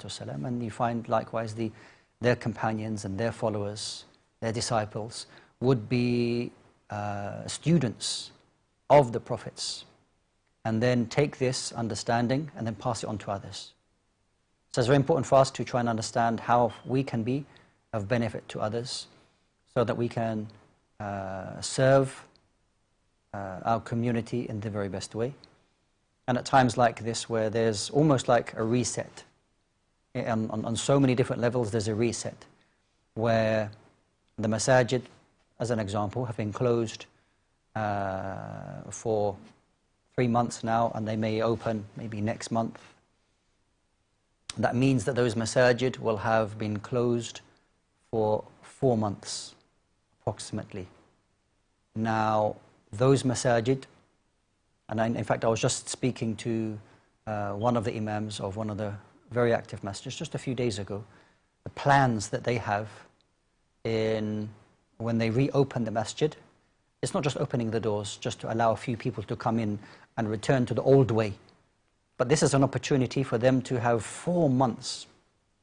والسلام, and you find likewise their companions and their followers, their disciples, would be students of the Prophets, and then take this understanding and then pass it on to others. So it's very important for us to try and understand how we can be of benefit to others, so that we can serve our community in the very best way. And at times like this, where there's almost like a reset, on so many different levels there's a reset, where the masajid, as an example, have been closed for 3 months now, and they may open maybe next month. That means that those masajid will have been closed for 4 months approximately. Now those masajid, and in fact I was just speaking to one of the imams of one of the very active masjids just a few days ago, the plans that they have in when they reopen the masjid. It's not just opening the doors just to allow a few people to come in and return to the old way, but this is an opportunity for them to have 4 months.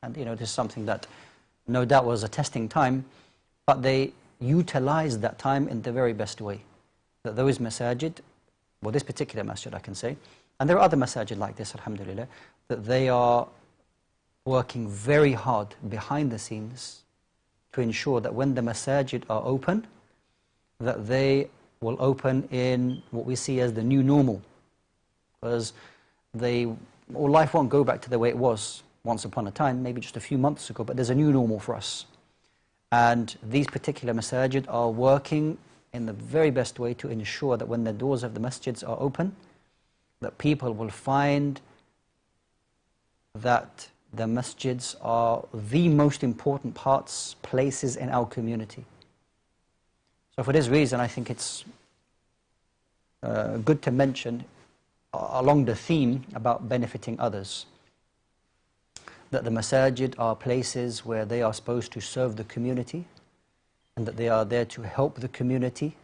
And this is something that no doubt was a testing time, but they utilized that time in the very best way. That those masajid, well, this particular masjid I can say, and there are other masajid like this, alhamdulillah, that they are working very hard behind the scenes to ensure that when the masajid are open, that they will open in what we see as the new normal. Because life won't go back to the way it was once upon a time, maybe just a few months ago, but there's a new normal for us. And these particular masajid are working in the very best way to ensure that when the doors of the masjids are open, that people will find that the masjids are the most important places in our community. So for this reason, I think it's good to mention, along the theme about benefiting others, that the masajid are places where they are supposed to serve the community, and that they are there to help the community,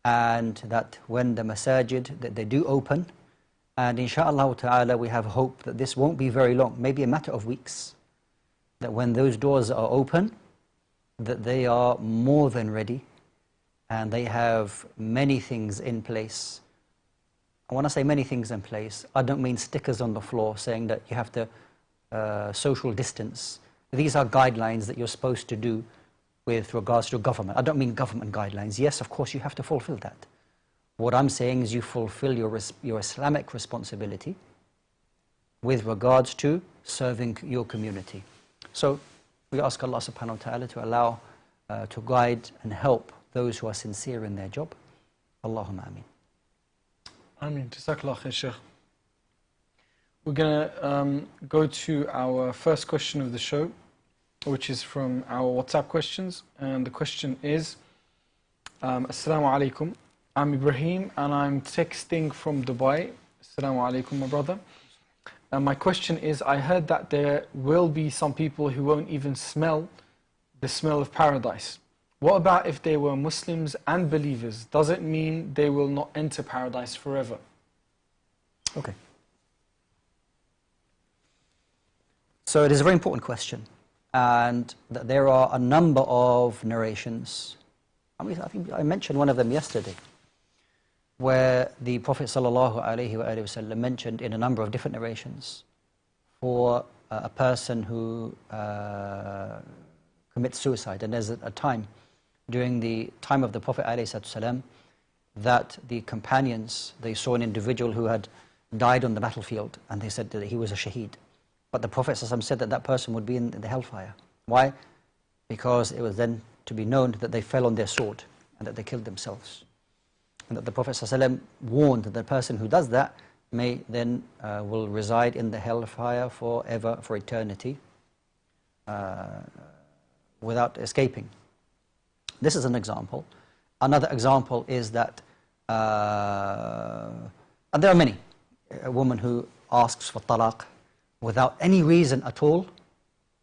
and that when the masajid, that they do open, and inshaAllah ta'ala we have hope that this won't be very long, maybe a matter of weeks, that when those doors are open, that they are more than ready, and they have many things in place. I want to say many things in place. I don't mean stickers on the floor saying that you have to social distance. These are guidelines that you're supposed to do with regards to government. I don't mean government guidelines. Yes, of course you have to fulfill that. What I'm saying is you fulfill your Islamic responsibility with regards to serving your community. So we ask Allah subhanahu wa ta'ala to allow, to guide and help those who are sincere in their job. Allahumma ameen. Ameen. Jazakallah khair, Shaykh. We're going to go to our first question of the show, which is from our WhatsApp questions. And the question is, Assalamu alaikum. I'm Ibrahim and I'm texting from Dubai. Assalamu alaikum, my brother. And my question is, I heard that there will be some people who won't even smell the smell of paradise. What about if they were Muslims and believers? Does it mean they will not enter paradise forever? Okay. So it is a very important question, and that there are a number of narrations. I think I mentioned one of them yesterday, where the Prophet ﷺ mentioned in a number of different narrations for a person who commits suicide. And there's a time, during the time of the Prophet ﷺ, that the companions, they saw an individual who had died on the battlefield, and they said that he was a shaheed. But the Prophet ﷺ said that that person would be in the hellfire. Why? Because it was then to be known that they fell on their sword and that they killed themselves. And that the Prophet ﷺ warned that the person who does that may then will reside in the hellfire forever, for eternity, without escaping. This is an example. Another example is that, and there are many, a woman who asks for talaq without any reason at all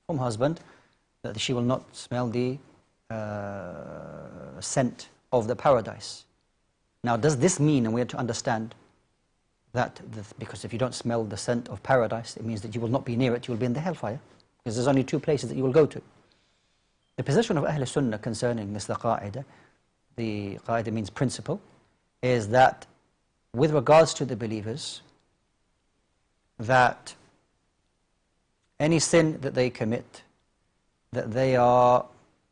from husband, that she will not smell the scent of the paradise. Now, does this mean, and we have to understand, because if you don't smell the scent of paradise, it means that you will not be near it, you will be in the hellfire. Because there's only two places that you will go to. The position of Ahl Sunnah concerning this, the qa'idah means principle, is that with regards to the believers, that any sin that they commit, that they are,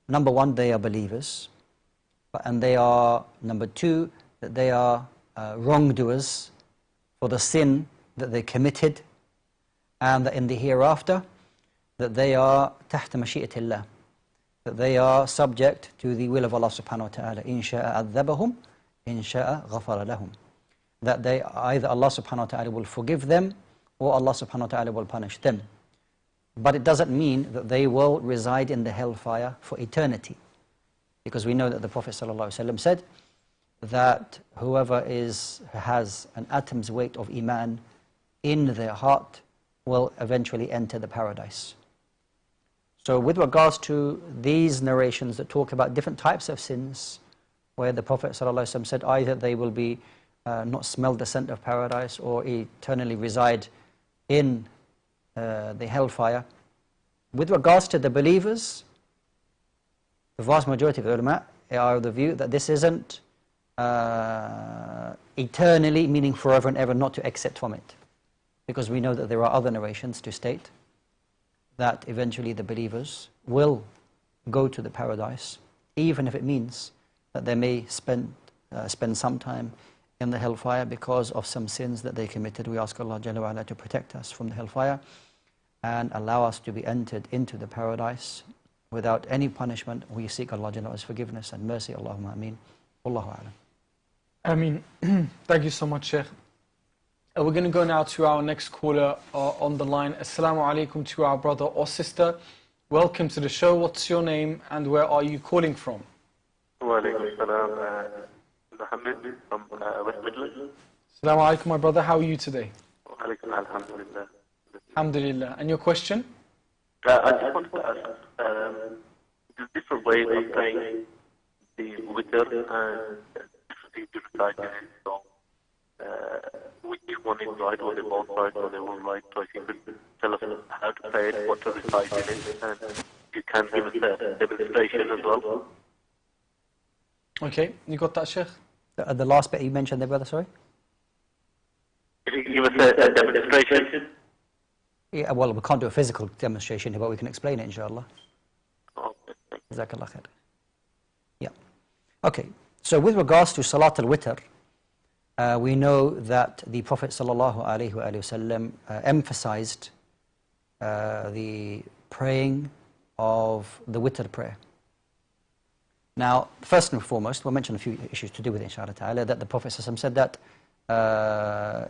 number one, they are believers, and they are, number two, that they are wrongdoers for the sin that they committed, and that in the hereafter, that they are تحت مشيئة الله, that they are subject to the will of Allah subhanahu wa ta'ala. إن شاء عذبهم إن شاء غفر لهم. That they, either Allah subhanahu wa ta'ala will forgive them, or Allah subhanahu wa ta'ala will punish them. But it doesn't mean that they will reside in the hellfire for eternity. Because we know that the Prophet ﷺ said that whoever has an atom's weight of Iman in their heart will eventually enter the paradise. So with regards to these narrations that talk about different types of sins, where the Prophet ﷺ said either they will be not smell the scent of paradise or eternally reside in the hellfire. With regards to the believers, the vast majority of the ulama are of the view that this isn't eternally, meaning forever and ever, not to exit from it. Because we know that there are other narrations to state that eventually the believers will go to the paradise, even if it means that they may spend some time in the hellfire because of some sins that they committed. We ask Allah Jalla wa Ala to protect us from the hellfire and allow us to be entered into the paradise without any punishment. We seek Allah Jalla wa Ala's forgiveness and mercy. Allahumma ameen. Wallahu a'lam. Ameen. Thank you so much, Shaykh. We're going to go now to our next caller on the line. Assalamu alaikum to our brother or sister. Welcome to the show. What's your name and where are you calling from? Wa alaikum salam. Muhammad from West Midlands. Assalamu alaikum, my brother. How are you today? Wa alaikum alhamdulillah. Alhamdulillah. And your question? I just wanted to ask, there's different ways of praying the witr and different things to recite in it. So, which one is right, or they both right, or they all right? So if you could tell us how to pray it, what to recite in it, and you can give us a demonstration as well. Okay, you got that, Shaykh? The last bit you mentioned there, brother, sorry? If you can give us a demonstration. Yeah, well, we can't do a physical demonstration here, but we can explain it, inshallah. Okay. Jazakallah khair. Yeah. Okay, so with regards to Salat al-Witr, we know that the Prophet ﷺ emphasized the praying of the witr prayer. Now, first and foremost, we'll mention a few issues to do with it, inshallah ta'ala, that the Prophet ﷺ said that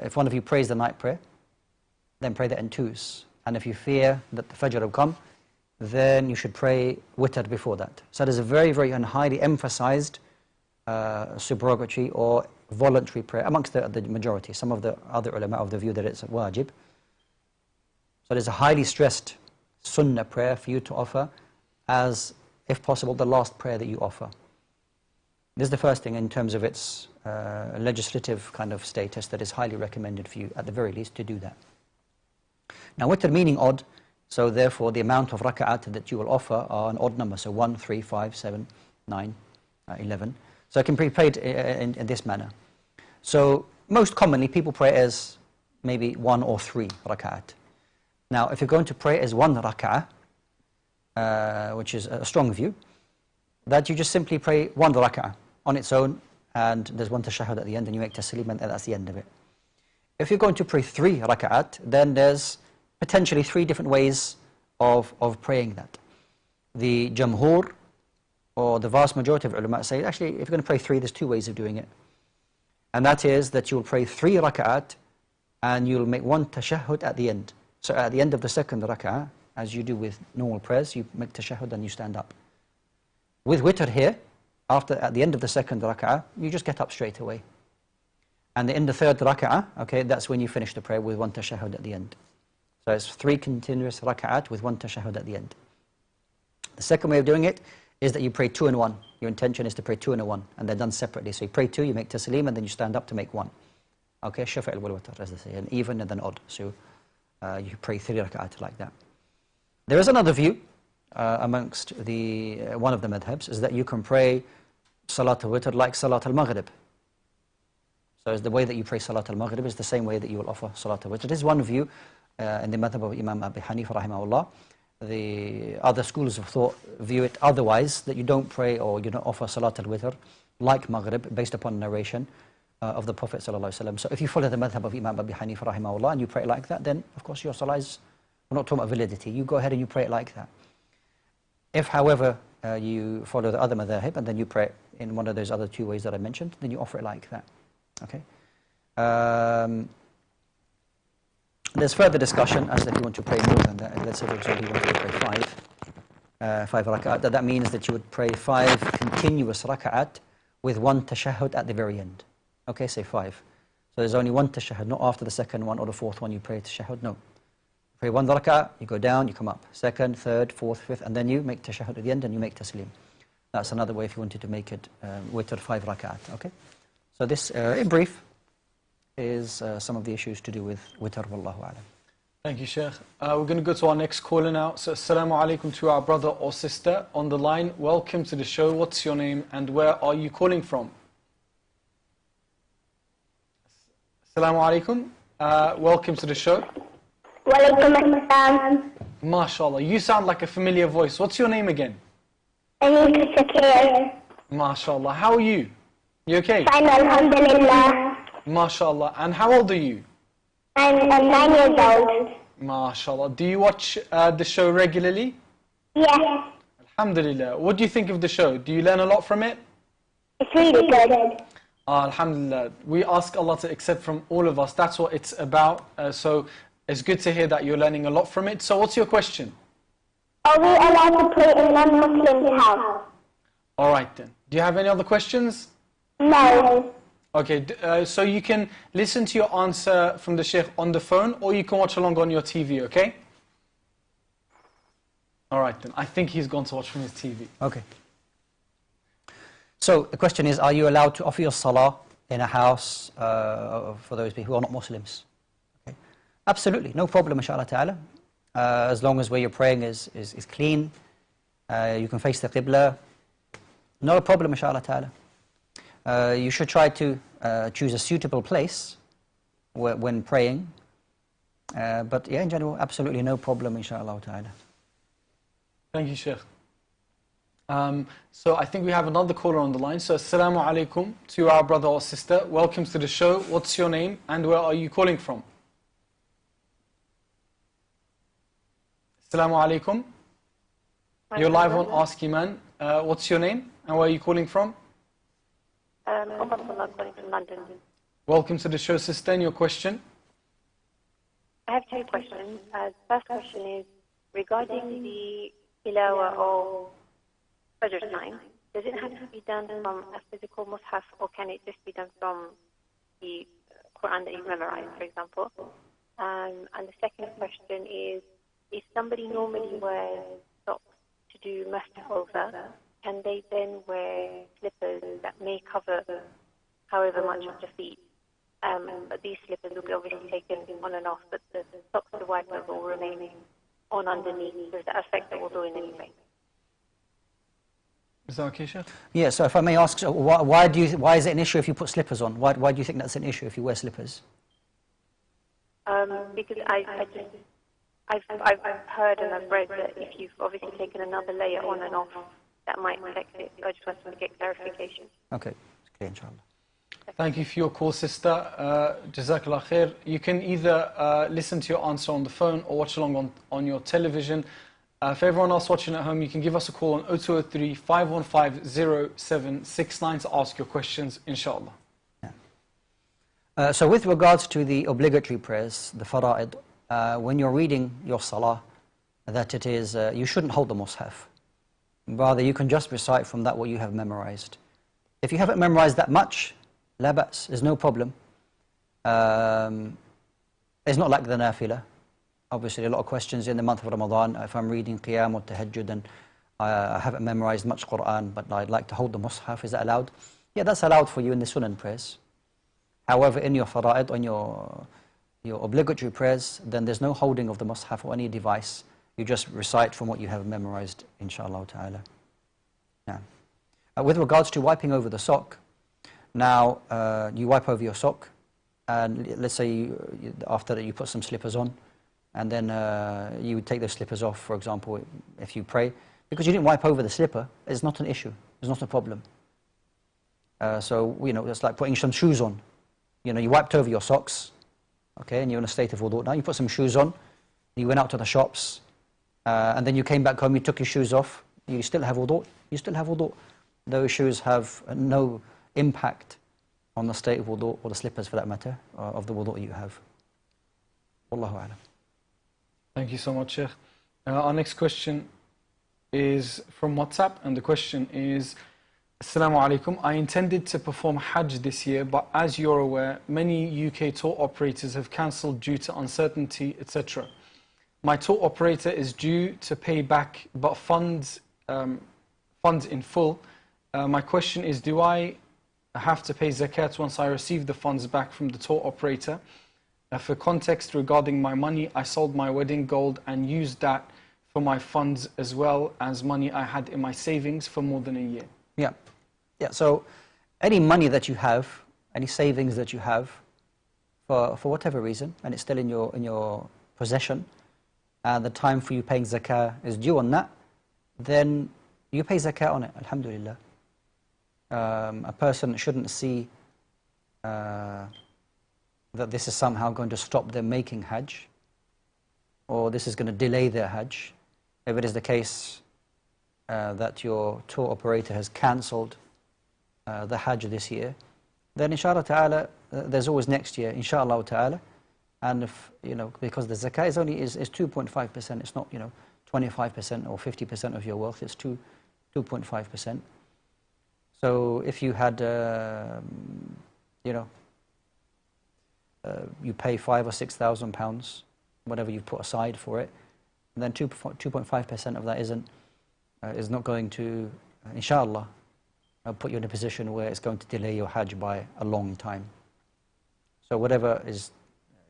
if one of you prays the night prayer, then pray that in twos. And if you fear that the Fajr will come, then you should pray witr before that. So it is a very, very and highly emphasized supererogatory or voluntary prayer amongst the majority. Some of the other ulama of the view that it's a wajib. So it is a highly stressed sunnah prayer for you to offer as, if possible, the last prayer that you offer. This is the first thing in terms of its legislative kind of status that is highly recommended for you, at the very least, to do that. Now, witr meaning odd, so therefore the amount of raka'at that you will offer are an odd number, so 1, 3, 5, 7, 9, 11. So it can be prayed in this manner. So most commonly people pray as maybe 1 or 3 raka'at. Now, if you're going to pray as 1 raka'ah, which is a strong view, that you just simply pray 1 raka'ah on its own, and there's 1 tashahhud at the end, and you make taslim, and that's the end of it. If you're going to pray 3 raka'at, then there's potentially 3 different ways of praying that. The jamhur, or the vast majority of ulama, say actually if you're going to pray 3, there's 2 ways of doing it. And that is that you'll pray 3 raka'at and you'll make 1 tashahhud at the end. So at the end of the second raka'ah, as you do with normal prayers, you make tashahhud and you stand up. With witr here, at the end of the second raka'ah, you just get up straight away. And in the third raka'ah, okay, that's when you finish the prayer with 1 tashahhud at the end. So it's 3 continuous raka'at with 1 tashahhud at the end. The second way of doing it is that you pray 2 and 1. Your intention is to pray 2 and a 1, and they're done separately. So you pray 2, you make taslim, and then you stand up to make 1. Okay, shafa' wal witr, as they say, an even and then odd. So you pray 3 rak'at like that. There is another view amongst the one of the madhabs, is that you can pray Salat al-Witr like Salat al-Maghrib. So the way that you pray Salat al-Maghrib is the same way that you will offer Salat al-Witr. It is one view in the madhab of Imam Abi Hanifa rahimahullah. The other schools of thought view it otherwise, that you don't pray or you don't offer Salat al-Witr like Maghrib, based upon narration of the Prophet sallallahu alaihi wasallam. So if you follow the madhab of Imam Abi Hanifa rahimahullah and you pray it like that, then of course your salah is, we're not talking about validity, you go ahead and you pray it like that. If however you follow the other madhab and then you pray it in one of those other 2 ways that I mentioned, then you offer it like that. Okay. There's further discussion as if you want to pray more than that. Let's say, for example, you want to pray 5 rak'at. That means that you would pray 5 continuous rak'at with 1 tashahhud at the very end. Okay, say 5. So there's only 1 tashahhud, not after the second one or the fourth one you pray tashahhud. No. Pray 1 rak'at, you go down, you come up. Second, third, fourth, fifth, and then you make tashahhud at the end and you make taslim. That's another way if you wanted to make it witr 5 rak'at. Okay. So this, in brief, is some of the issues to do with witr, wallahu a'lam. Thank you, Shaykh. We're going to go to our next caller now. So, assalamu alaikum to our brother or sister on the line. Welcome to the show. What's your name and where are you calling from? Assalamu alaikum. Welcome to the show. Walaikum assalam. MashaAllah. You sound like a familiar voice. What's your name again? Anika Shakir. MashaAllah. How are you? You okay? Fine, alhamdulillah. MashaAllah. And how old are you? I'm 9 years old. MashaAllah. Do you watch the show regularly? Yes, Alhamdulillah. What do you think of the show? Do you learn a lot from it? it's really good. Alhamdulillah. We ask Allah to accept from all of us. That's what it's about. So it's good to hear that you're learning a lot from it. So what's your question? Are we allowed to pray in non-Muslim's house? All right then. Do you have any other questions? No. Okay, so you can listen to your answer from the Shaykh on the phone or you can watch along on your TV, okay? All right then. I think he's gone to watch from his TV. Okay. So the question is, are you allowed to offer your salah in a house for those people who are not Muslims? Okay. Absolutely, no problem, inshallah ta'ala. As long as where you're praying is clean, you can face the qibla, no problem, inshallah ta'ala. You should try to choose a suitable place when praying. But yeah, in general, absolutely no problem, inshallah ta'ala. Thank you, Shaykh. So I think we have another caller on the line. So assalamu alaikum to our brother or sister. Welcome to the show. What's your name and where are you calling from? Assalamu alaikum. You're live on Ask Eman. What's your name and where are you calling from? Calling from London. Welcome to the show, sister. And your question? I have 2 questions. First question is regarding the tilawa or Fajr time. Does it have to be done from a physical mushaf or can it just be done from the Quran that you've memorized, for example? And the second question is, if somebody normally wears socks to do masjid over, can they then wear slippers that may cover however much of the feet? But these slippers will be obviously taken on and off, but the socks to wipe over will remain on underneath. Does that affect the wudu in any way? Is that okay, Shaykh? Yeah, so if I may ask, so why is it an issue if you put slippers on? Why do you think that's an issue if you wear slippers? Because I've heard and I've read that if you've obviously taken another layer on and off, that might affect it. So I just wanted to get clarification. Okay, it's clear, inshallah. Thank you for your call, sister. Jazakallah khair. You can either listen to your answer on the phone or watch along on your television. For everyone else watching at home, you can give us a call on 0203 515 0769 to ask your questions, inshallah. Yeah. So with regards to the obligatory prayers, the fara'id, when you're reading your salah, that it is, you shouldn't hold the mushaf. Rather, you can just recite from that what you have memorized. If you haven't memorized that much, la ba's, there's no problem. It's not like the nafilah. Obviously, a lot of questions in the month of Ramadan. If I'm reading Qiyam or Tahajjud and I haven't memorized much Quran, but I'd like to hold the mushaf, is that allowed? Yeah, that's allowed for you in the Sunan prayers. However, in your fara'id, on your obligatory prayers, then there's no holding of the mushaf or any device. You just recite from what you have memorized, inshallah ta'ala. Now, with regards to wiping over the sock, now you wipe over your sock, and let's say after that you put some slippers on, and then you would take those slippers off, for example, if you pray. Because you didn't wipe over the slipper, it's not an issue, it's not a problem. So, it's like putting some shoes on. You wiped over your socks, okay, and you're in a state of wudu. Now you put some shoes on, you went out to the shops, and then you came back home, you took your shoes off, you still have wudu. You still have wudu. Those shoes have no impact on the state of wudu, or the slippers for that matter, of the wudu you have. Wallahu a'lam. Thank you so much, Shaykh. Our next question is from WhatsApp, and the question is, Assalamu alaikum. I intended to perform Hajj this year, but as you're aware, many UK tour operators have cancelled due to uncertainty, etc. My tour operator is due to pay back, but funds in full. My question is, do I have to pay zakat once I receive the funds back from the tour operator? For context regarding my money, I sold my wedding gold and used that for my funds as well as money I had in my savings for more than a year. Yeah. So any money that you have, any savings that you have, for whatever reason, and it's still in your possession, and the time for you paying zakah is due on that, then you pay zakah on it. Alhamdulillah. A person shouldn't see that this is somehow going to stop them making Hajj, or this is going to delay their Hajj. If it is the case that your tour operator has cancelled the Hajj this year, then inshallah ta'ala, there's always next year, inshallah ta'ala. And if, because the zakah is only is 2.5%, it's not, 25% or 50% of your wealth, it's 2.5%. So if you had, you pay £5,000 or £6,000, whatever you put aside for it, and then 2.5% of that is not going to, inshallah, put you in a position where it's going to delay your Hajj by a long time. So whatever is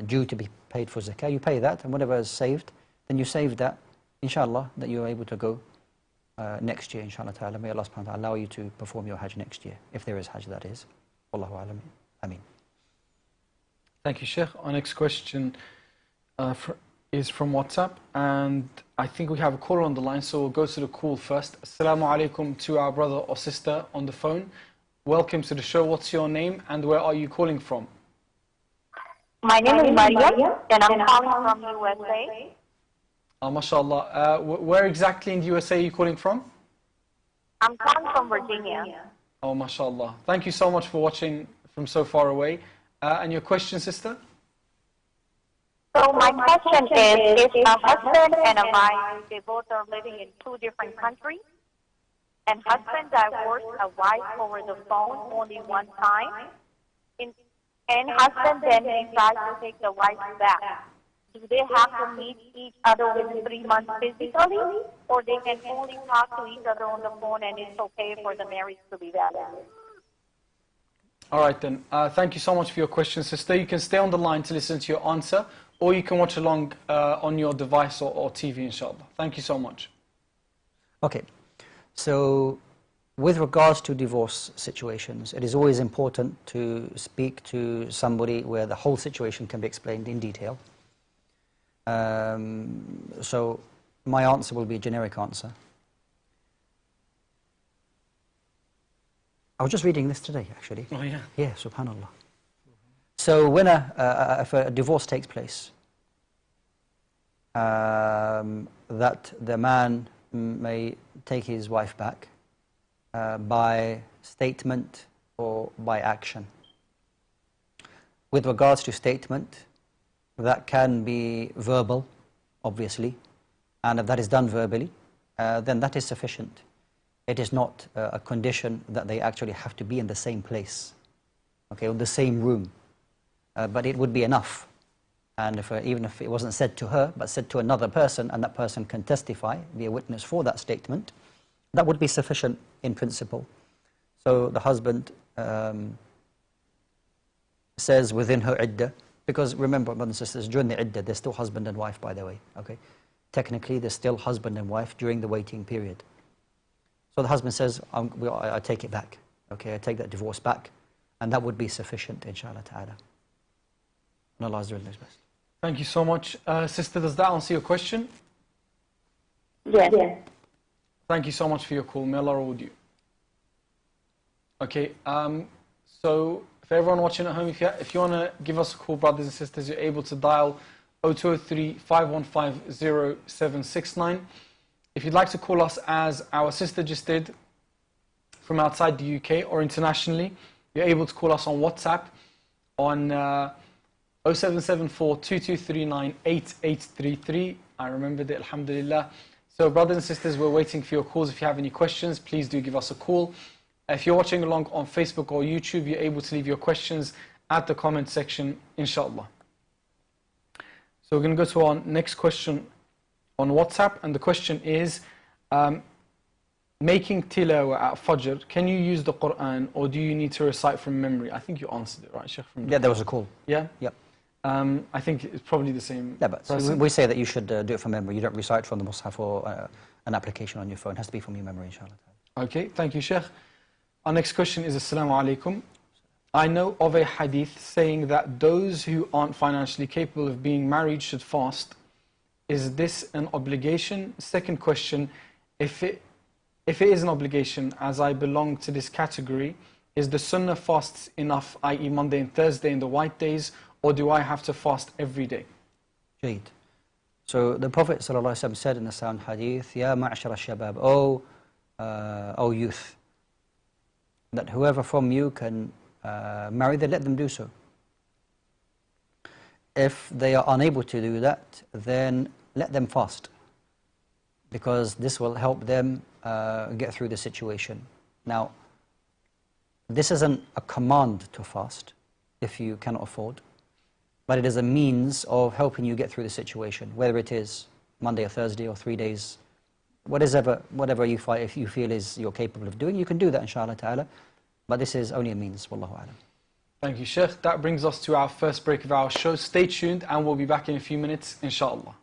due to be paid for zakah, you pay that, and whatever is saved, then you save that, inshallah, that you're able to go next year, inshallah ta'ala. May Allah subhanahu wa ta'ala allow you to perform your Hajj next year, if there is Hajj, that is. Wallahu alam. Ameen. Thank you, Shaykh. Our next question is from WhatsApp, and I think we have a caller on the line, so we'll go to the call first. Assalamu alaikum to our brother or sister on the phone. Welcome to the show. What's your name and where are you calling from? My name is Maria, and I'm calling from USA. MashaAllah. Where exactly in the USA are you calling from? I'm calling from Virginia. Oh, MashaAllah. Thank you so much for watching from so far away. And your question, sister? So my question is, if a husband and a wife, they both are living in two different countries, and husband divorced a wife over the phone only one time, and husband then decides to take the wife back, do they have to meet each other within 3 months physically, or they can only talk to each other on the phone and it's okay for the marriage to be valid? All right then. Thank you so much for your question, sister. You can stay on the line to listen to your answer, or you can watch along on your device or TV, inshallah. Thank you so much. Okay. So with regards to divorce situations, it is always important to speak to somebody where the whole situation can be explained in detail. So my answer will be a generic answer. I was just reading this today, actually. Oh, yeah. Yeah, subhanallah. So when if a divorce takes place, that the man may take his wife back by statement or by action. With regards to statement, that can be verbal, obviously, and if that is done verbally, then that is sufficient. It is not a condition that they actually have to be in the same place, okay, or the same room, but it would be enough. And even if it wasn't said to her, but said to another person, and that person can testify, be a witness for that statement, that would be sufficient in principle. So the husband says within her iddah, because remember, brothers and sisters, during the iddah, they're still husband and wife, by the way. Okay, technically, they're still husband and wife during the waiting period. So the husband says, I take it back. Okay, I take that divorce back, and that would be sufficient, inshallah ta'ala. And Allah Azza wa Jalla knows best. Thank you so much. Sister, does that answer your question? Yes. Thank you so much for your call. May Allah reward you. Okay, so for everyone watching at home, if you want to give us a call, brothers and sisters, you're able to dial 0203-515-0769. If you'd like to call us as our sister just did from outside the UK or internationally, you're able to call us on WhatsApp on 0774-2239-8833. I remembered it, alhamdulillah. So brothers and sisters, we're waiting for your calls. If you have any questions, please do give us a call. If you're watching along on Facebook or YouTube, you're able to leave your questions at the comment section, inshallah. So we're going to go to our next question on WhatsApp, and the question is, making tilawah at Fajr, can you use the Quran or do you need to recite from memory? I think you answered it, right, Shaykh? Yeah, there was a call. Yeah? Yep. I think it's probably the same. Yeah, but we say that you should do it from memory. You don't recite from the Mus'haf or an application on your phone. It has to be from your memory, inshallah. Okay, thank you, Shaykh. Our next question is, Assalamu alaikum. I know of a hadith saying that those who aren't financially capable of being married should fast. Is this an obligation? Second question, if it is an obligation, as I belong to this category, is the sunnah fasts enough, i.e. Monday and Thursday in the white days, or do I have to fast every day? Jayd. So the Prophet ﷺ said in the sound hadith, Ya ma'ashara shabab, O youth, that whoever from you can marry, then let them do so. If they are unable to do that, then let them fast, because this will help them get through the situation. Now, this isn't a command to fast if you cannot afford, but it is a means of helping you get through the situation, whether it is Monday or Thursday or 3 days, whatever you find, if you feel is you're capable of doing, you can do that, inshallah ta'ala. But this is only a means, wallahu a'lam. Thank you, Shaykh. That brings us to our first break of our show. Stay tuned and we'll be back in a few minutes, inshallah.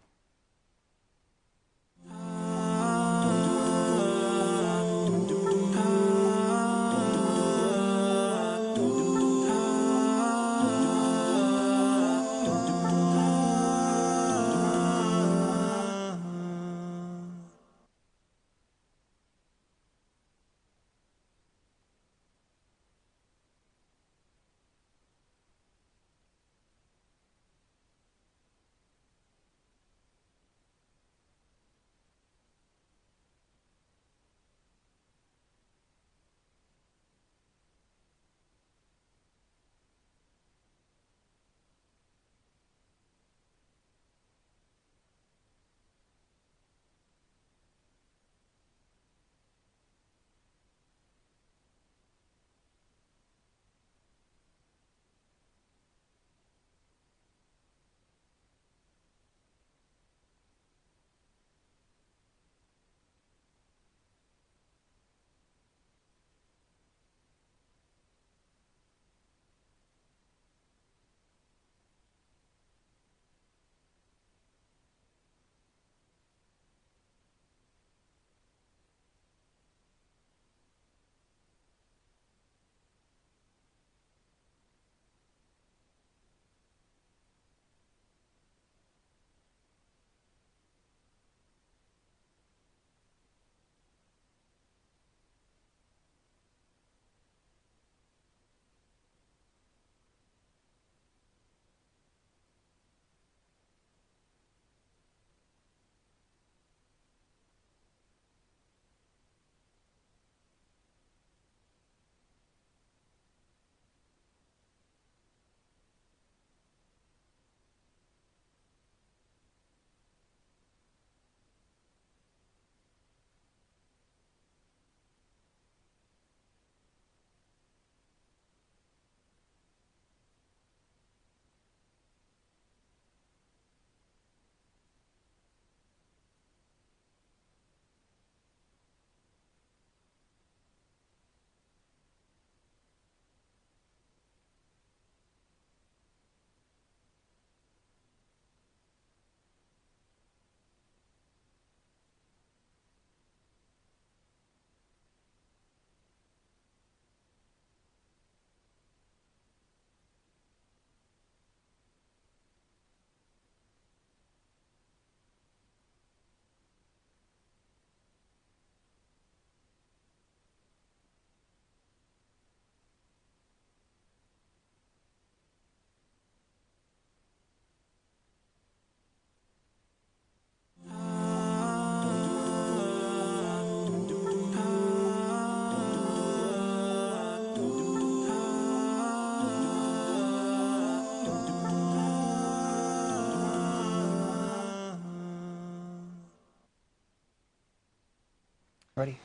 Ready?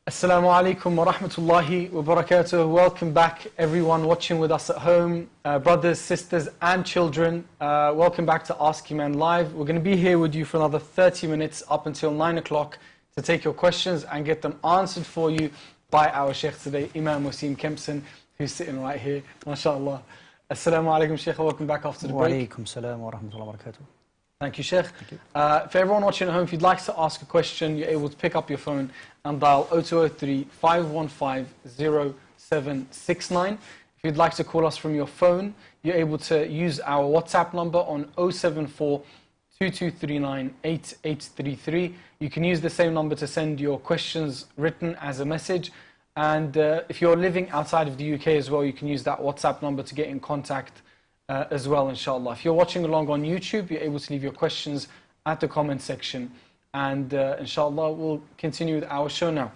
Assalamu alaikum wa rahmatullahi wa barakatuh. Welcome back everyone watching with us at home, brothers, sisters and children. Welcome back to Ask Eman Live. We're going to be here with you for another 30 minutes up until 9 o'clock to take your questions and get them answered for you by our Shaykh today, Imam Wasim Kempson, who's sitting right here. MashaAllah. Assalamu alaikum, Shaykh. Welcome back after the break. Wa alaikum salam wa rahmatullahi wa barakatuh. Thank you, Shaykh. For everyone watching at home, if you'd like to ask a question, you're able to pick up your phone and dial 0203 515 0769. If you'd like to call us from your phone, you're able to use our WhatsApp number on 074 2239 8833. You can use the same number to send your questions written as a message. And if you're living outside of the UK as well, you can use that WhatsApp number to get in contact as well, inshallah. If you're watching along on YouTube, you're able to leave your questions at the comment section. And inshallah, we'll continue with our show now.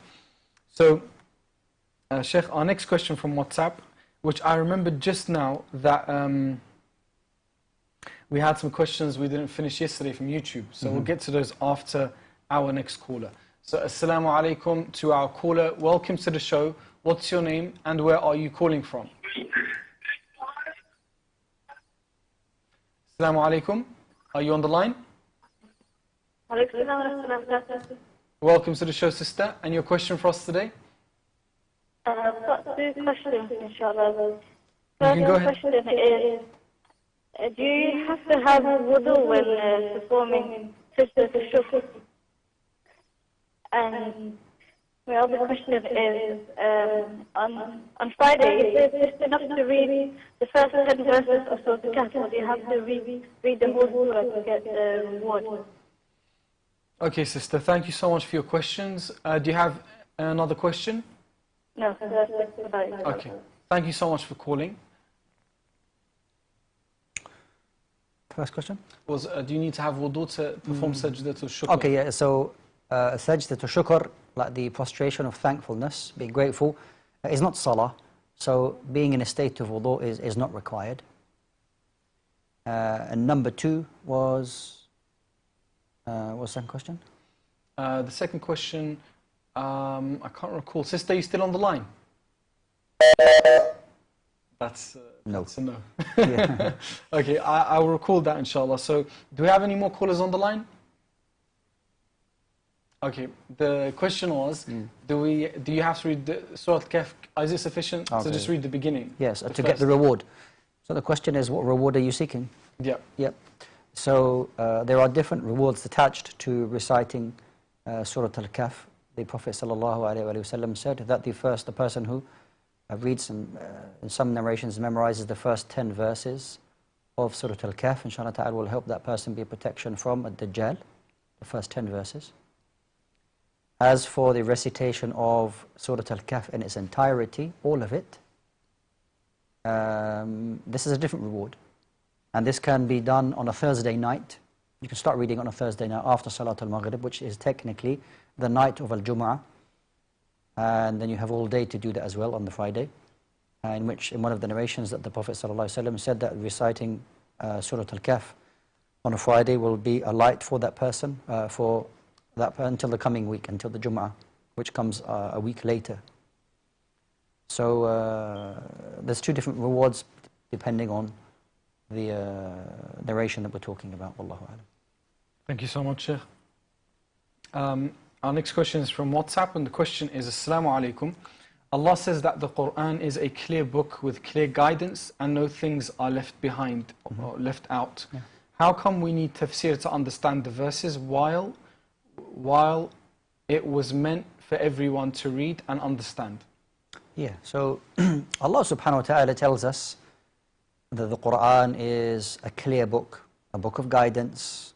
So, Shaykh, our next question from WhatsApp, which I remembered just now that we had some questions we didn't finish yesterday from YouTube. So we'll get to those after our next caller. So, Assalamu alaikum to our caller. Welcome to the show. What's your name and where are you calling from? Assalamu alaikum. Are you on the line? Welcome to the show, sister. And your question for us today? I've got two questions, inshallah. You can go ahead. Question is, do you have to have wudu when performing Sajda al-Shukr? And my other question is, on Friday, is it just enough to read the first 10 verses of Surah Al-Kahf, or do you have to read the whole surah to get the reward? Okay, sister. Thank you so much for your questions. Do you have another question? No, that's about it. Okay. Thank you so much for calling. First question? Was do you need to have wudu to perform sajda to shukr? Okay, yeah, so sajda to shukr, like the prostration of thankfulness, being grateful, is not salah. So being in a state of wudu is not required. And number two was, what's the second question? The second question, I can't recall. Sister, are you still on the line? That's No. That's a no. Yeah. Okay, I will recall that inshallah. So, do we have any more callers on the line? Okay, the question was, do you have to read the Surah Al-Kahf? Is it sufficient to just read the beginning? Yes, to get the reward. So the question is, what reward are you seeking? Yeah. Yep. So there are different rewards attached to reciting Surah Al-Kahf. The Prophet ﷺ said that the person who reads and in some narrations memorizes the first 10 verses of Surah Al-Kahf, inshallah ta'ala will help that person be a protection from ad-Dajjal, the first 10 verses. As for the recitation of Surah Al-Kahf in its entirety, all of it, this is a different reward. And this can be done on a Thursday night. You can start reading on a Thursday night after Salat al-Maghrib, which is technically the night of Al-Jum'ah. And then you have all day to do that as well on the Friday, in which in one of the narrations that the Prophet ﷺ said that reciting Surah Al-Kahf on a Friday will be a light for that person until the coming week, until the Jum'ah, which comes a week later. So there's two different rewards depending on the narration that we're talking about. Wallahu a'lam. Thank you so much, Shaykh. Our next question is from WhatsApp, and the question is, Assalamu alaikum. Allah says that the Quran is a clear book with clear guidance and no things are left behind or left out. Yeah. How come we need tafsir to understand the verses while it was meant for everyone to read and understand? Yeah, so Allah subhanahu wa ta'ala tells us that the Quran is a clear book, a book of guidance,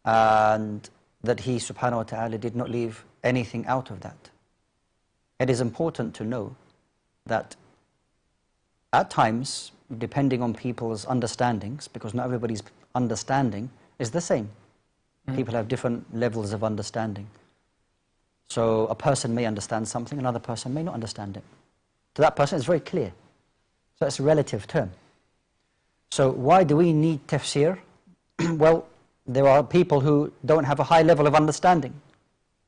and that He subhanahu wa ta'ala did not leave anything out of that. It is important to know that at times, depending on people's understandings, because not everybody's understanding is the same. People have different levels of understanding. So a person may understand something, another person may not understand it. To that person it's very clear. So it's a relative term. So why do we need tafsir? Well, there are people who don't have a high level of understanding.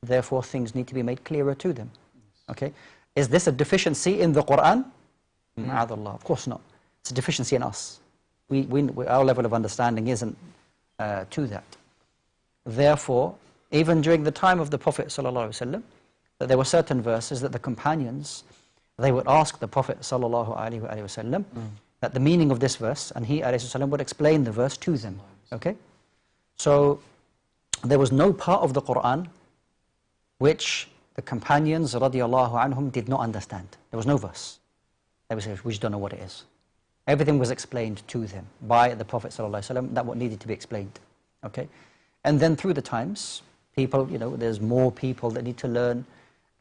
therefore things need to be made clearer to them. Okay? Is this a deficiency in the Quran? Ma'adallah, of course not. It's a deficiency in us. Our level of understanding isn't to that. Therefore, even during the time of the Prophet ﷺ, that there were certain verses that the companions, they would ask the Prophet ﷺ that the meaning of this verse, and he ﷺ would explain the verse to them. Okay? So there was no part of the Quran which the companions radiallahu anhum did not understand. There was no verse. They would say, we just don't know what it is. Everything was explained to them by the Prophet ﷺ, that what needed to be explained. Okay? And then through the times, people, there's more people that need to learn,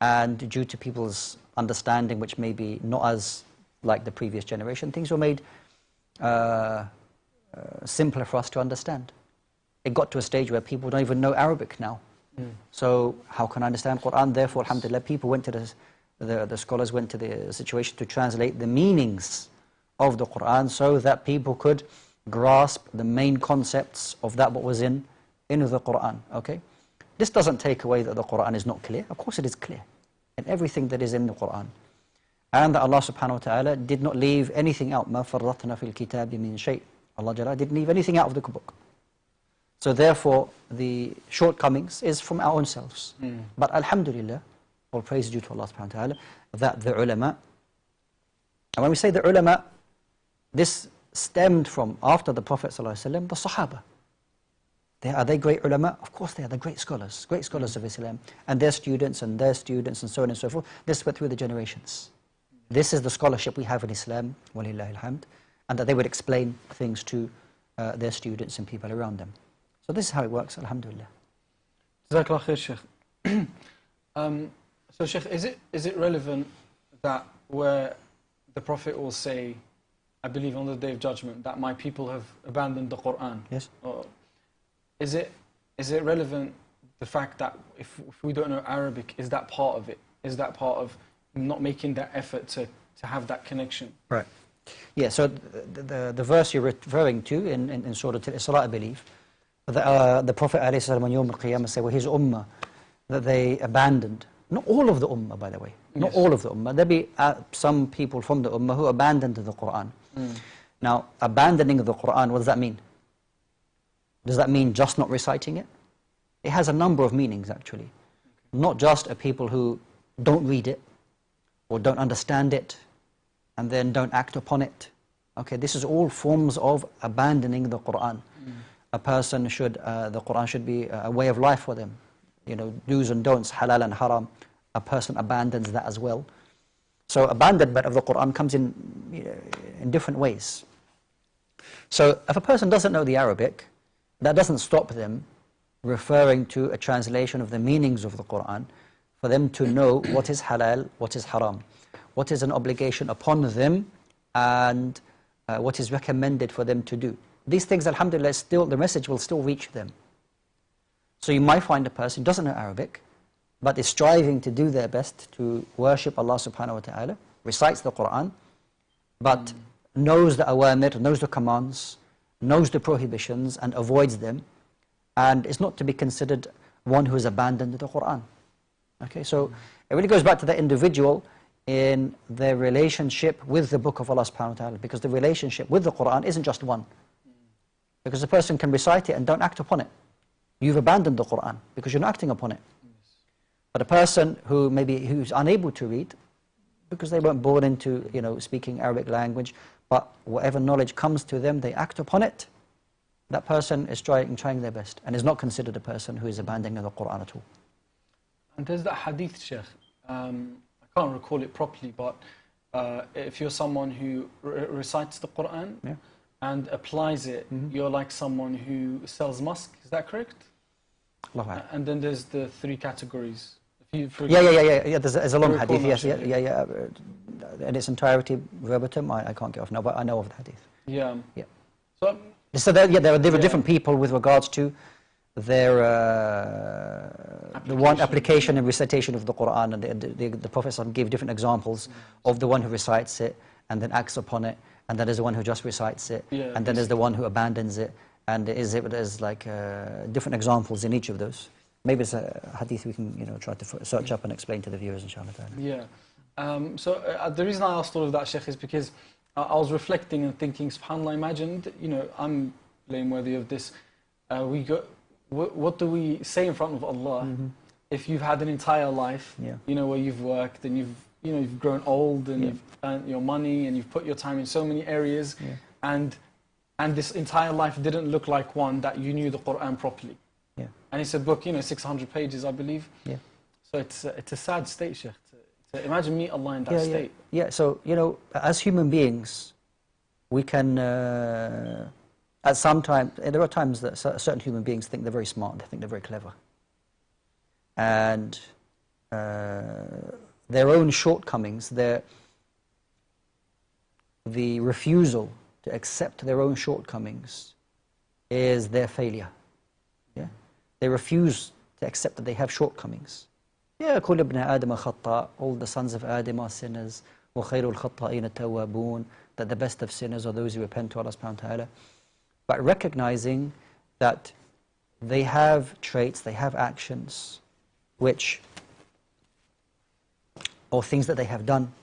and due to people's understanding, which may be not as like the previous generation, things were made simpler for us to understand. It got to a stage where people don't even know Arabic now. So how can I understand Quran? Therefore, alhamdulillah, people went to the scholars went to the situation to translate the meanings of the Quran so that people could grasp the main concepts of that what was in the Quran. Okay? This doesn't take away that the Quran is not clear. Of course it is clear in everything that is in the Quran. And that Allah subhanahu wa ta'ala did not leave anything out. مَا فَرَّطْنَا فِي الْكِتَابِ مِنْ شَيْءٍ. Allah Jalla didn't leave anything out of the book. So therefore, the shortcomings is from our own selves. But alhamdulillah, all praise due to Allah subhanahu wa ta'ala, that the ulama, and when we say the ulama, this stemmed from after the Prophet ﷺ, the Sahaba. Are they great ulama? Of course they are. They're great scholars of Islam. And their students and so on and so forth. This went through the generations. This is the scholarship we have in Islam, walillahi alhamd, and that they would explain things to their students and people around them. So this is how it works, alhamdulillah. Jazakallah khair, Shaykh. So Shaykh, is it relevant that where the Prophet will say, I believe on the Day of Judgment, that my people have abandoned the Quran? Yes. Is it relevant, the fact that if we don't know Arabic, is that part of it? Is that part of not making that effort to have that connection? Right. Yeah, so the verse you're referring to in Surah Al-Isra, I believe, the Prophet ﷺ on Yawm al-Qiyamah say, well, his ummah, that they abandoned. Not all of the ummah, by the way. Not all of the ummah. There'll be some people from the ummah who abandoned the Quran. Now, abandoning the Quran, what does that mean? Does that mean just not reciting it? It has a number of meanings, actually. Not just a people who don't read it, or don't understand it, and then don't act upon it. Okay, this is all forms of abandoning the Quran. A person should, the Quran should be a way of life for them. Do's and don'ts, halal and haram. A person abandons that as well. So abandonment of the Quran comes in different ways. So if a person doesn't know the Arabic, that doesn't stop them referring to a translation of the meanings of the Quran for them to know what is halal, what is haram, what is an obligation upon them, and what is recommended for them to do. These things, alhamdulillah, the message will still reach them. So you might find a person who doesn't know Arabic, but is striving to do their best to worship Allah subhanahu wa ta'ala, recites the Quran, but knows the awamir, knows the commands, knows the prohibitions and avoids them, and is not to be considered one who has abandoned the Quran. Okay, so it really goes back to the individual in their relationship with the book of Allah subhanahu wa ta'ala, because the relationship with the Quran isn't just one. Because a person can recite it and don't act upon it. You've abandoned the Quran because you're not acting upon it. But a person who's unable to read, because they weren't born into speaking Arabic language, but whatever knowledge comes to them, they act upon it. That person is trying their best and is not considered a person who is abandoning the Quran at all. And there's that hadith, Shaykh. I can't recall it properly, but if you're someone who recites the Quran and applies it, you're like someone who sells musk. Is that correct? And then there's the 3 categories. Yeah. There's a long hadith. Yes, yeah. In its entirety, verbatim, I can't get off now, but I know of the hadith. Yeah. So there are different people with regards to their the one application and recitation of the Quran, and the Prophet gave different examples of the one who recites it and then acts upon it, and then there's the one who just recites it, and then there's the one who abandons it, and there's like different examples in each of those. maybe it's a hadith we can try to search up and explain to the viewers, inshallah. Yeah. The reason I asked all of that, Shaykh, is because I was reflecting and thinking, subhanAllah, imagine, I'm blameworthy of this. What do we say in front of Allah if you've had an entire life, where you've worked and you've grown old and you've earned your money and you've put your time in so many areas, and this entire life didn't look like one that you knew the Quran properly. Yeah. And it's a book, 600 pages, I believe. Yeah. So it's a sad state, Shaykh. Imagine me Allah in that state. Yeah. So as human beings, we can at some time, there are times that certain human beings think they're very smart, they think they're very clever, and their own shortcomings, the refusal to accept their own shortcomings is their failure. Yeah, they refuse to accept that they have shortcomings. Yeah, كل ابن آدم خطاء, all the sons of Adam are sinners. وخير الخطائين التوابون, that the best of sinners are those who repent to Allah subhanahu wa ta'ala. But recognizing that they have traits, they have actions, or things that they have done,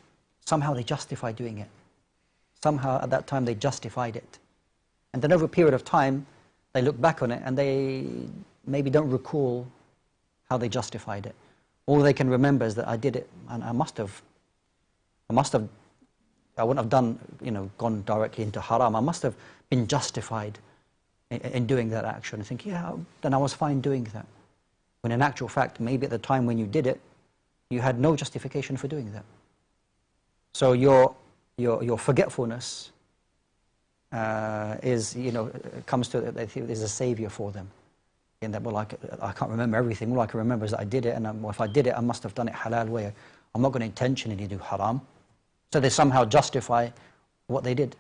somehow they justify doing it. Somehow at that time they justified it. And then over a period of time, they look back on it and they maybe don't recall how they justified it. All they can remember is that I did it, and I wouldn't have done, gone directly into haram. I must have been justified in doing that action. I think, then I was fine doing that. When in actual fact, maybe at the time when you did it, you had no justification for doing that. So your forgetfulness comes to, is a savior for them. In that, well, I can't remember everything. All I can remember is that I did it, and if I did it, I must have done it halal way. I'm not going to intentionally do haram. So they somehow justify what they did.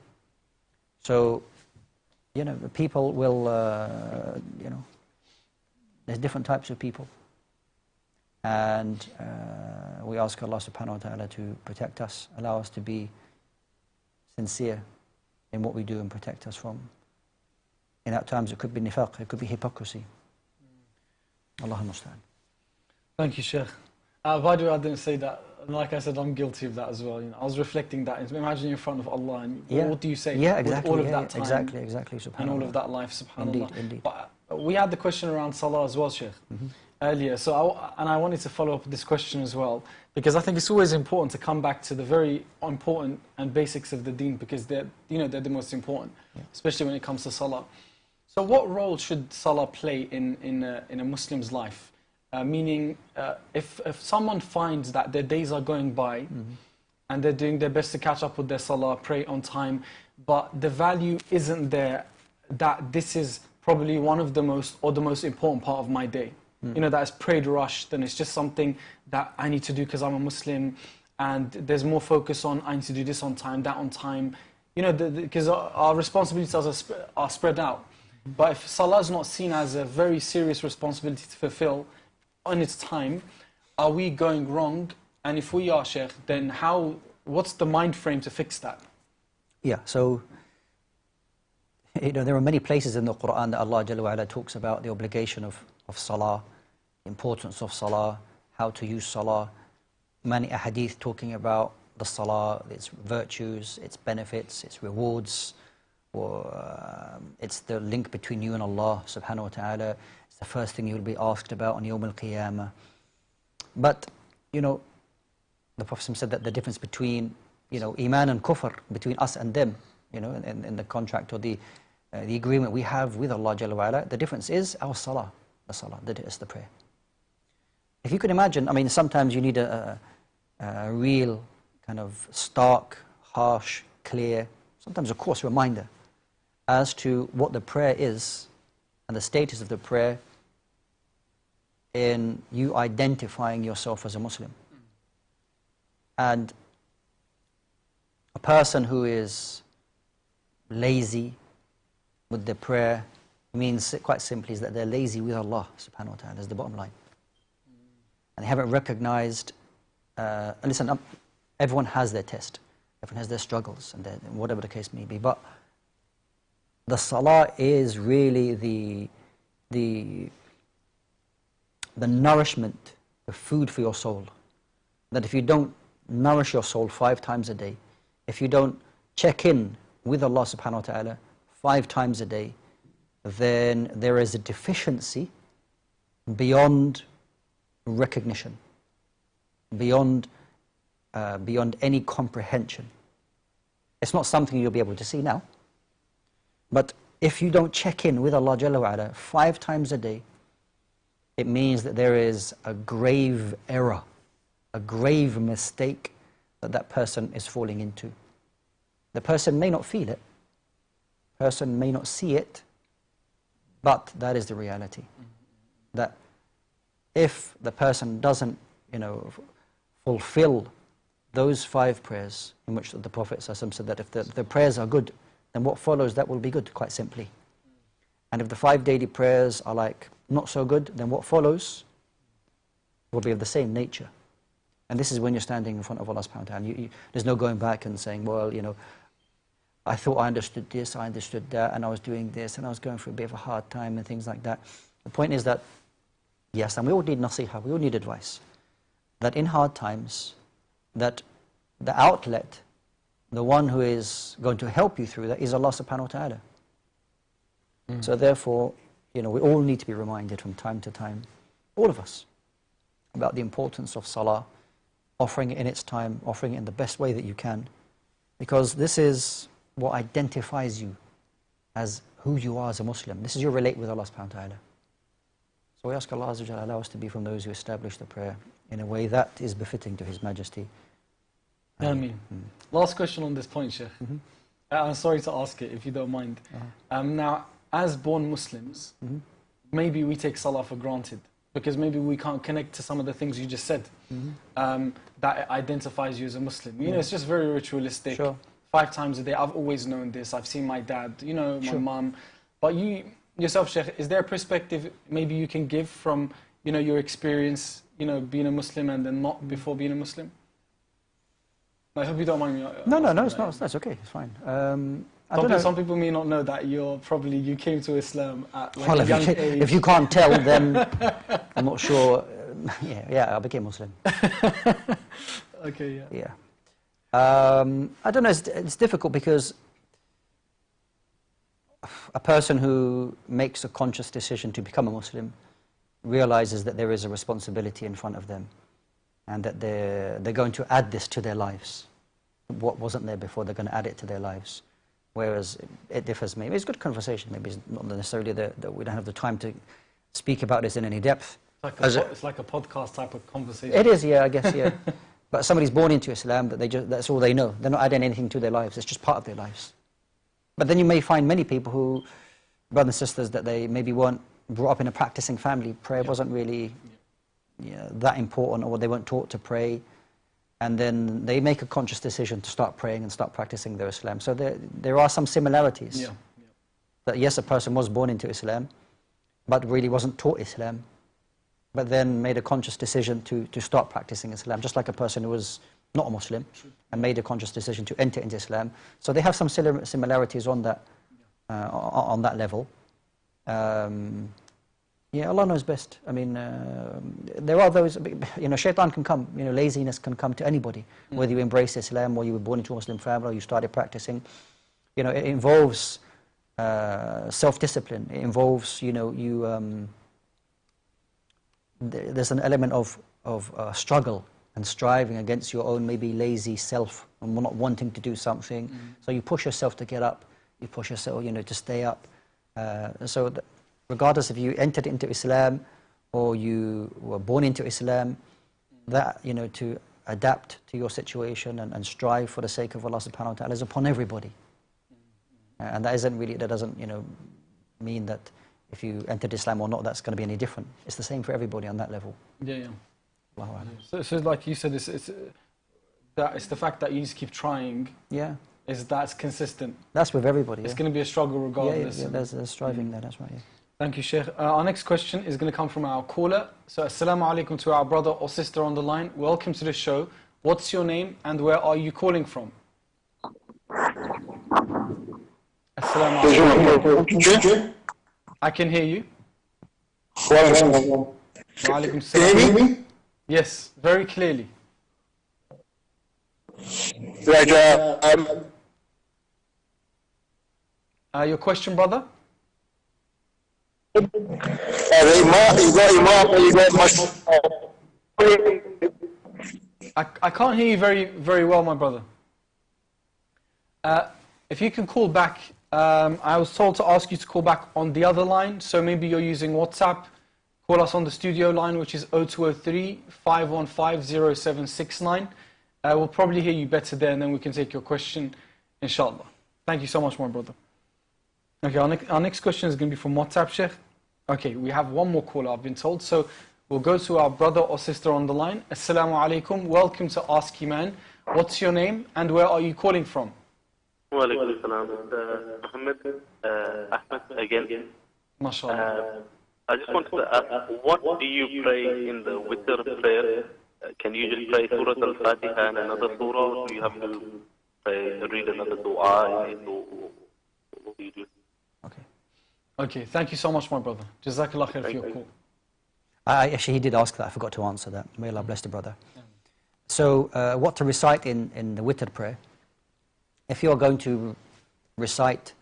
So, people will, there's different types of people. And we ask Allah subhanahu wa ta'ala to protect us, allow us to be sincere in what we do and protect us from. In at times it could be nifaq, it could be hypocrisy. Allahumma musta'an. Thank you, Shaykh. By the way, I didn't say that. Like I said, I'm guilty of that as well. I was reflecting that. Imagine you're in front of Allah, and what do you say? Yeah, exactly. With all of that time, exactly. Subhanallah. And all of that life, subhanallah. Indeed. But we had the question around salah as well, Shaykh, earlier. So I wanted to follow up with this question as well, because I think it's always important to come back to the very important and basics of the deen, because they're the most important, especially when it comes to salah. So what role should salah play in a Muslim's life? Meaning, if someone finds that their days are going by and they're doing their best to catch up with their salah, pray on time, but the value isn't there, that this is probably one of the most important part of my day. That is prayed rushed, then it's just something that I need to do because I'm a Muslim, and there's more focus on I need to do this on time, that on time. Because our responsibilities are spread out. But if salah is not seen as a very serious responsibility to fulfill on its time, are we going wrong? And if we are, Shaykh, then what's the mind frame to fix that? Yeah, so there are many places in the Quran that Allah Jalla wa Ala talks about the obligation of salah, the importance of salah, how to use salah. Many ahadith talking about the salah, its virtues, its benefits, its rewards, or it's the link between you and Allah subhanahu wa ta'ala. It's the first thing you'll be asked about on Yawm al-Qiyamah. But, the Prophet said that the difference between, Iman and Kufr, between us and them, in the contract or the agreement we have with Allah Jalla wa Ala, the difference is our salah, it's the prayer. If you can imagine, sometimes you need a real kind of stark, harsh, clear, sometimes a coarse reminder as to what the prayer is and the status of the prayer in you identifying yourself as a Muslim. And a person who is lazy with the prayer means, quite simply, is that they're lazy with Allah subhanahu wa ta'ala, is the bottom line. And they haven't recognized, listen, everyone has their test, everyone has their struggles, and whatever the case may be, but the salah is really the the nourishment, the food for your soul. That if you don't nourish your soul 5 times a day, if you don't check in with Allah subhanahu wa ta'ala 5 times a day, then there is a deficiency beyond recognition, beyond any comprehension. It's not something you'll be able to see now, but if you don't check in with Allah Jalla wa Ala 5 times a day, it means that there is a grave error, a grave mistake that person is falling into. The person may not feel it, person may not see it, but that is the reality. That if the person doesn't, fulfill those 5 prayers in which the Prophet ﷺ said that if the prayers are good, then what follows that will be good, quite simply. And if the 5 daily prayers are like not so good, then what follows will be of the same nature. And this is when you're standing in front of Allah subhanahu wa ta'ala. There's no going back and saying, well, I thought I understood this, I understood that, and I was doing this, and I was going through a bit of a hard time and things like that. The point is that, yes, and we all need nasiha, we all need advice. That in hard times, that the outlet, the one who is going to help you through that is Allah subhanahu wa ta'ala. So therefore, we all need to be reminded from time to time, all of us, about the importance of salah, offering it in its time, offering it in the best way that you can, because this is what identifies you as who you are as a Muslim. This is your relate with Allah subhanahu wa ta'ala. So we ask Allah Azza wa Jalla allow us to be from those who establish the prayer in a way that is befitting to His Majesty. Ameen. Last question on this point, Shaykh. I'm sorry to ask it, if you don't mind. Now, as born Muslims, maybe we take salah for granted, because maybe we can't connect to some of the things you just said that identifies you as a Muslim. It's just very ritualistic. Sure. 5 times a day, I've always known this, I've seen my dad, my mum. But you, yourself, Shaykh, is there a perspective maybe you can give from, your experience, being a Muslim and then not before being a Muslim? I hope you don't mind me. No, it's not. That's okay. It's fine. I don't know. Some people may not know that you came to Islam at like well, a young age. If you can't tell, then I'm not sure. I became Muslim. Okay, yeah. I don't know. It's difficult because a person who makes a conscious decision to become a Muslim realizes that there is a responsibility in front of them, and that they're going to add this to their lives. What wasn't there before, they're going to add it to their lives. Whereas it differs. Maybe it's good conversation. Maybe it's not necessarily that we don't have the time to speak about this in any depth. It's like a podcast type of conversation. It is, I guess, yeah. But somebody's born into Islam, that's all they know. They're not adding anything to their lives. It's just part of their lives. But then you may find many people who, brothers and sisters, that they maybe weren't brought up in a practicing family. Prayer wasn't really that important, or they weren't taught to pray. And then they make a conscious decision to start praying and start practicing their Islam. So there are some similarities. That yes, a person was born into Islam, but really wasn't taught Islam, but then made a conscious decision to start practicing Islam, just like a person who was not a Muslim and made a conscious decision to enter into Islam. So they have some similarities on that level. Allah knows best. I mean, there are those, shaitan can come, laziness can come to anybody, whether you embrace Islam or you were born into a Muslim family or you started practicing. It involves self-discipline. It involves, there's an element of struggle and striving against your own maybe lazy self and not wanting to do something. So you push yourself to get up, you push yourself, to stay up. Regardless if you entered into Islam or you were born into Islam, that, to adapt to your situation and strive for the sake of Allah subhanahu wa ta'ala is upon everybody. And that doesn't mean that if you entered Islam or not, that's going to be any different. It's the same for everybody on that level. So like you said, it's the fact that you just keep trying. That's consistent. That's with everybody. It's going to be a struggle regardless. There's striving there. That's right. Thank you, Shaykh. Our next question is going to come from our caller. So, assalamu alaikum to our brother or sister on the line. Welcome to the show. What's your name and where are you calling from? Assalamu alaikum. I can hear you. Wa alaikum Can you salam. hear me? Yes, very clearly. Right, Your question, brother? the imam, you got imam, you got I can't hear you very, very well, my brother. If you can call back, I was told to ask you to call back on the other line, so maybe you're using WhatsApp. Call us on the studio line, which is 0203-515-0769. We'll probably hear you better there, and then we can take your question, inshallah. Thank you so much, my brother. Okay, our next question is going to be from WhatsApp, Shaykh. Okay, we have one more caller, I've been told. So we'll go to our brother or sister on the line. Assalamu alaikum. Welcome to Ask Eman. What's your name and where are you calling from? Wa alaikum salam. Muhammad, Ahmed again. MashaAllah. I just wanted to ask, what do you pray in the witr prayer? Can you just pray Surah Al-Fatiha and another surah, or do you have to read another dua in it, or what do you do? Okay, thank you so much, my brother. Jazakallah khair for your call. Actually, he did ask that. I forgot to answer that. May Allah bless the brother. So, what to recite in the witr prayer? If you're going to recite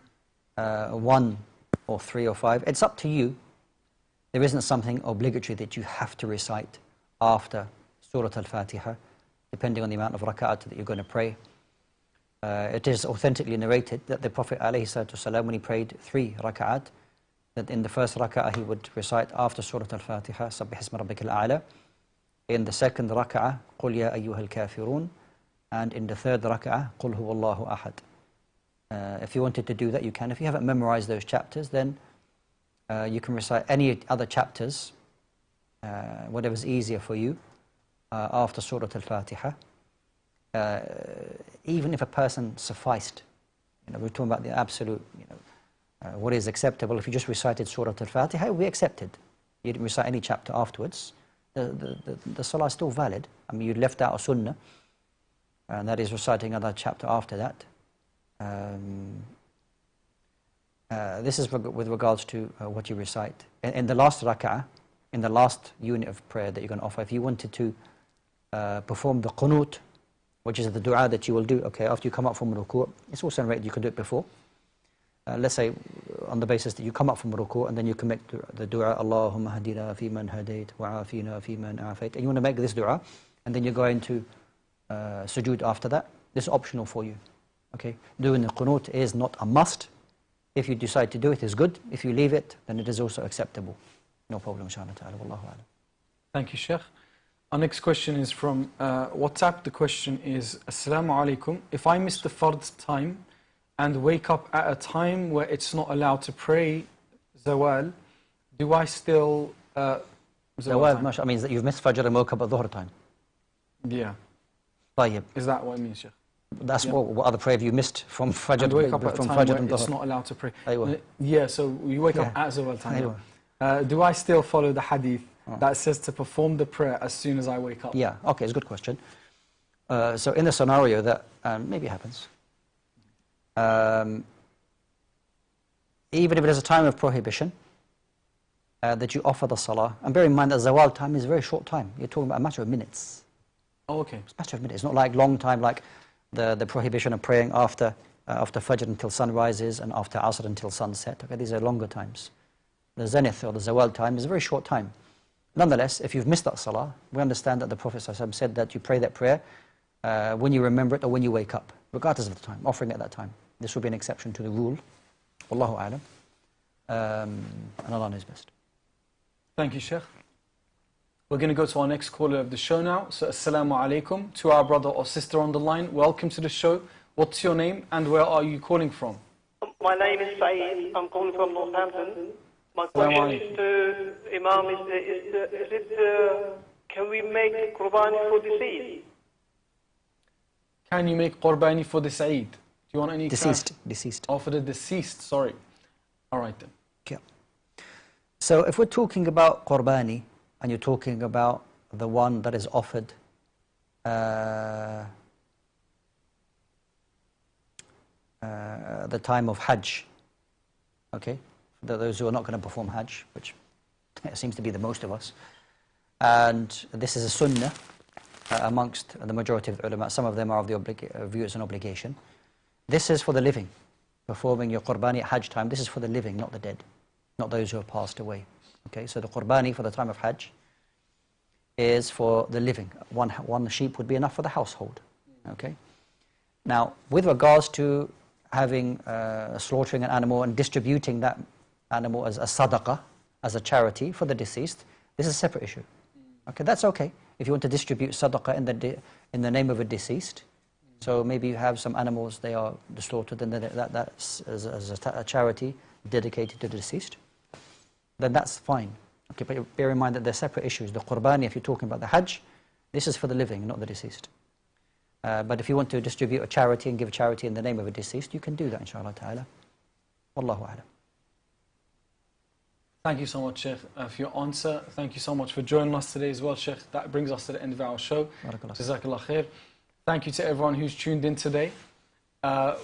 1 or 3 or 5, it's up to you. There isn't something obligatory that you have to recite after Surah Al-Fatiha, depending on the amount of rak'at that you're going to pray. It is authentically narrated that the Prophet ﷺ, when he prayed 3 rak'at, that in the first rak'ah he would recite after Surah Al-Fatiha, Sabbih isma rabbikal a'la. In the second rak'ah, Qul ya ayyuhal kafirun. And in the third rak'ah, Qul huwallahu ahad. If you wanted to do that, you can. If you haven't memorized those chapters, then you can recite any other chapters, whatever's easier for you, after Surah Al-Fatiha. Even if a person sufficed, we're talking about the absolute, what is acceptable. If you just recited Surah Al-Fatiha, it would be accepted. You didn't recite any chapter afterwards. The salah is still valid. I mean, you left out a sunnah, and that is reciting another chapter after that. This is with regards to what you recite. In the last rak'ah, in the last unit of prayer that you're going to offer, if you wanted to perform the qunut, which is the dua that you will do, okay, after you come up from ruku', it's also narrated you can do it before. Let's say on the basis that you come up from ruku' and then you can make the dua, Allahumma hadina fi man hadayt wa afina fi man afayt. And you want to make this dua, and then you go into sujood after that. This is optional for you. Okay, doing the qunut is not a must. If you decide to do it, it's good. If you leave it, then it is also acceptable. No problem, inshallah ta'ala. Wallahu a'lam. Thank you, Shaykh. Our next question is from WhatsApp. The question is, Assalamu alaikum. If I miss the fard time and wake up at a time where it's not allowed to pray zawal, do I still... Zawal, mashallah, means that you've missed fajr and woke up at dhuhr time. Yeah. Tayyib. Is that what it means, Shaykh? That's what other prayer have you missed from fajr and wake up at a from time fajr where and it's dhuhr? not allowed to pray. Aywa. Yeah, so you wake up at zawal time. Do I still follow the hadith that says to perform the prayer as soon as I wake up? Yeah, okay, it's a good question. So in the scenario that maybe it happens, even if it is a time of prohibition, that you offer the salah, and bear in mind that zawal time is a very short time. You're talking about a matter of minutes. Oh, okay. It's a matter of minutes. It's not like long time, like the prohibition of praying after fajr until sun rises and after asr until sunset. Okay, these are longer times. The zenith or the zawal time is a very short time. Nonetheless, if you've missed that salah, we understand that the Prophet ﷺ said that you pray that prayer when you remember it or when you wake up, regardless of the time, offering it at that time. This will be an exception to the rule. Wallahu a'lam. And Allah knows best. Thank you, Shaykh. We're going to go to our next caller of the show now. So, Assalamu alaikum to our brother or sister on the line. Welcome to the show. What's your name and where are you calling from? My name is Saeed. I'm calling from Northampton. My question is to Imam, can we make qurbani for the Eid? Can you make qurbani for this Eid? Do you want any... Deceased. Oh, for the deceased, sorry. All right then. Okay. So if we're talking about qurbani, and you're talking about the one that is offered the time of Hajj, okay? Those who are not going to perform Hajj, which seems to be the most of us, And this is a sunnah amongst the majority of the ulama. Some of them are of the view it's an obligation. This is for the living. Performing your qurbani at Hajj time, this is for the living, not the dead, not those who have passed away. Okay, so the qurbani for the time of Hajj is for the living. One sheep would be enough for the household. Okay. Now, with regards to having slaughtering an animal and distributing that animal as a sadaqah, as a charity for the deceased, this is a separate issue. Okay, that's okay. If you want to distribute sadaqah in the name of a deceased, so maybe you have some animals, they are slaughtered, and that's as a charity dedicated to the deceased, then that's fine. Okay, but bear in mind that they're separate issues. The qurbani, if you're talking about the Hajj, this is for the living, not the deceased. But if you want to distribute a charity and give charity in the name of a deceased, you can do that, inshallah ta'ala. Wallahu a'lam. Thank you so much, Shaykh, for your answer. Thank you so much for joining us today as well, Shaykh. That brings us to the end of our show. Jazakallah khair. Thank you to everyone who's tuned in today. We're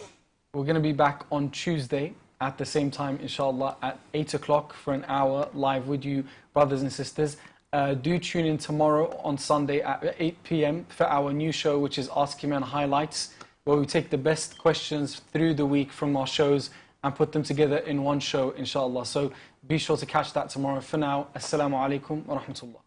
going to be back on Tuesday at the same time, inshallah, at 8 o'clock for an hour live with you, brothers and sisters. Do tune in tomorrow on Sunday at 8 p.m. for our new show, which is Ask Eman Highlights, where we take the best questions through the week from our shows and put them together in one show, inshallah. So be sure to catch that tomorrow. For now, Assalamu alaikum wa rahmatullah.